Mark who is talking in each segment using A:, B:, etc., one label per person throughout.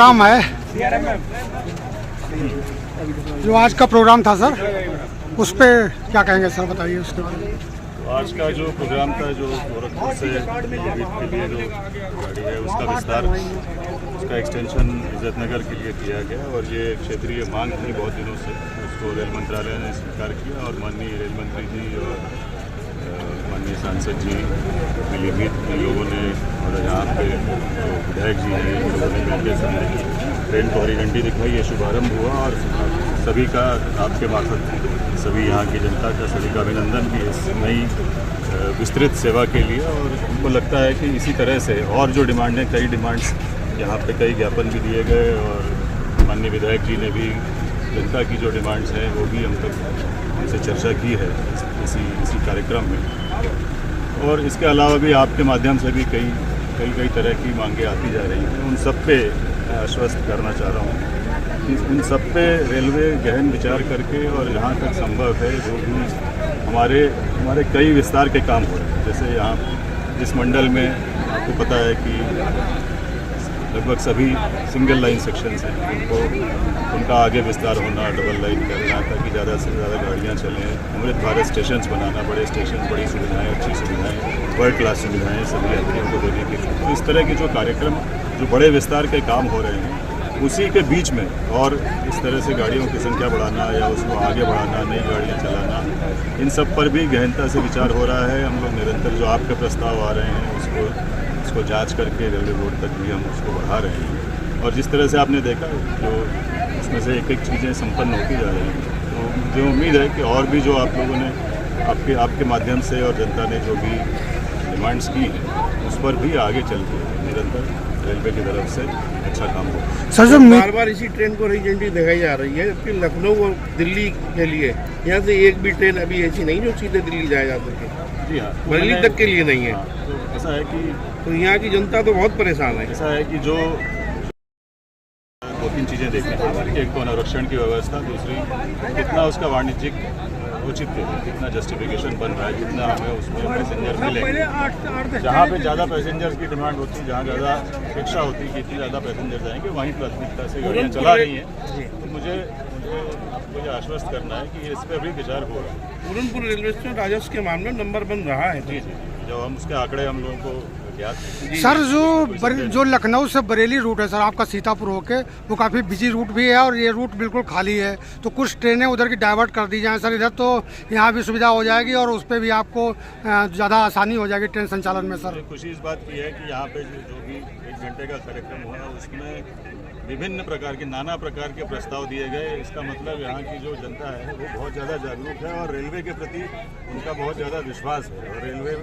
A: Programme है, जो आज का प्रोग्राम था सर, उस पर क्या कहेंगे सर, बताइए उसके बारे में।
B: आज का जो प्रोग्राम था, जो गोरखपुर से पीलीभीत के लिए जो गाड़ी है उसका विस्तार, उसका एक्सटेंशन इज्जतनगर के लिए किया गया और ये क्षेत्रीय मांग थी बहुत दिनों से, उसको रेल मंत्रालय ने स्वीकार किया और माननीय रेल मंत्री जी और माननीय सांसद जी, पीलीभीत के लोगों ने और यहाँ पे जो विधायक जी हैं इन लोगों ने मिलकर हमने ट्रेन को हरी झंडी दिखाई, ये शुभारम्भ हुआ और सभी का आपके मार्फत सभी यहाँ की जनता का सभी का अभिनंदन भी इस नई विस्तृत सेवा के लिए। और हमको लगता है कि इसी तरह से और जो डिमांडें, कई डिमांड्स यहाँ पे कई ज्ञापन भी दिए गए और माननीय विधायक जी ने भी जनता की जो डिमांड्स हैं वो भी हम तक हमसे चर्चा की है इसी कार्यक्रम में। और इसके अलावा भी आपके माध्यम से भी कई तरह की मांगें आती जा रही हैं, उन सब पे आश्वस्त करना चाह रहा हूँ कि उन सब पे रेलवे गहन विचार करके और जहाँ तक संभव है जो भी हमारे कई विस्तार के काम हो रहे हैं। जैसे यहाँ इस मंडल में आपको पता है कि लगभग सभी सिंगल लाइन सेक्शंस हैं, उनका आगे विस्तार होना, डबल लाइन करना ताकि ज़्यादा से ज़्यादा गाड़ियाँ चलें, अमृत भारत स्टेशंस बनाना, बड़े स्टेशन, बड़ी सुविधाएं, अच्छी सुविधाएं, वर्ल्ड क्लास सुविधाएं सभी यात्रियों को देने के लिए। तो इस तरह के जो कार्यक्रम, जो बड़े विस्तार के काम हो रहे हैं, उसी के बीच में और इस तरह से गाड़ियों की संख्या बढ़ाना या उसको आगे बढ़ाना, नई गाड़ियाँ चलाना, इन सब पर भी गहनता से विचार हो रहा है। हम लोग निरंतर जो आपके प्रस्ताव आ रहे हैं उसको जांच करके रेलवे बोर्ड तक भी हम उसको बढ़ा रहे हैं। और जिस तरह से आपने देखा जो उसमें से एक चीज़ें संपन्न होती जा रही हैं, तो मुझे उम्मीद है कि और भी जो आप लोगों ने आपके माध्यम से और जनता ने जो भी डिमांड्स की हैं उस पर भी आगे चल के निरंतर रेलवे की तरफ से अच्छा काम हो।
A: सर जो
C: बार बार इसी ट्रेन को हरी झंडी दिखाई जा रही है, जबकि लखनऊ और दिल्ली के लिए यहाँ से एक भी ट्रेन अभी ऐसी नहीं जो सीधे दिल्ली जाया जा सके।
B: जी हाँ,
C: बरेली तक के लिए नहीं है।
B: तो ऐसा है कि
C: तो यहाँ की जनता तो बहुत परेशान है।
B: ऐसा है कि जो 2-3 चीज़ें देखनी चाहिए। एक तो अनुरक्षण की व्यवस्था, दूसरी कितना उसका वाणिज्यिक औचित्य है, कितना जस्टिफिकेशन बन रहा है, कितना हमें उसमें पैसेंजर मिलेंगे। जहाँ पे ज़्यादा पैसेंजर की डिमांड होती है, जहाँ ज़्यादा अपेक्षा होती है कि इतने ज़्यादा पैसेंजर जाएंगे, वहीं प्राथमिकता से गाड़ियाँ चला रही हैं। तो मुझे आपको ये आश्वस्त करना है कि इस पर भी विचार हो रहा है।
C: पूरनपुर रेलवे स्टेशन राजस्व के मामले में नंबर बन रहा है।
B: जी, जब हम उसके आंकड़े हम लोगों को ज्ञात हैं।
A: सर जो लखनऊ से बरेली रूट है सर आपका सीतापुर होके, वो काफ़ी बिजी रूट भी है और ये रूट बिल्कुल खाली है, तो कुछ ट्रेनें उधर की डाइवर्ट कर दी जाएं सर इधर, तो यहाँ भी सुविधा हो जाएगी और उस पर भी आपको ज़्यादा आसानी हो जाएगी ट्रेन संचालन में। सर
B: खुशी इस बात की है कि यहाँ पे जो भी 1 घंटे का कार्यक्रम हुआ उसमें विभिन्न प्रकार के, नाना प्रकार के प्रस्ताव दिए गए। इसका मतलब यहाँ की जो जनता है वो बहुत ज़्यादा जागरूक है और रेलवे के प्रति उनका बहुत ज़्यादा विश्वास है और रेलवे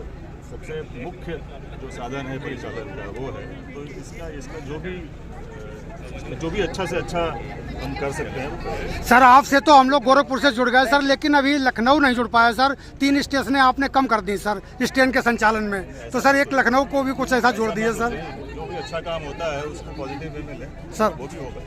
B: सबसे मुख्य जो साधन है परिचालन का वो है। तो इसका जो भी अच्छा से अच्छा हम कर सकते हैं वो करें।
A: सर आपसे तो हम लोग गोरखपुर से जुड़ गए सर, लेकिन अभी लखनऊ नहीं जुड़ पाया सर। 3 स्टेशनें आपने कम कर दी सर इस ट्रेन के संचालन में, तो सर एक लखनऊ को भी कुछ ऐसा जोड़ दिए सर।
B: जो भी अच्छा काम होता है उसको पॉजिटिव वे मिले
A: सर,
B: वो भी होगा।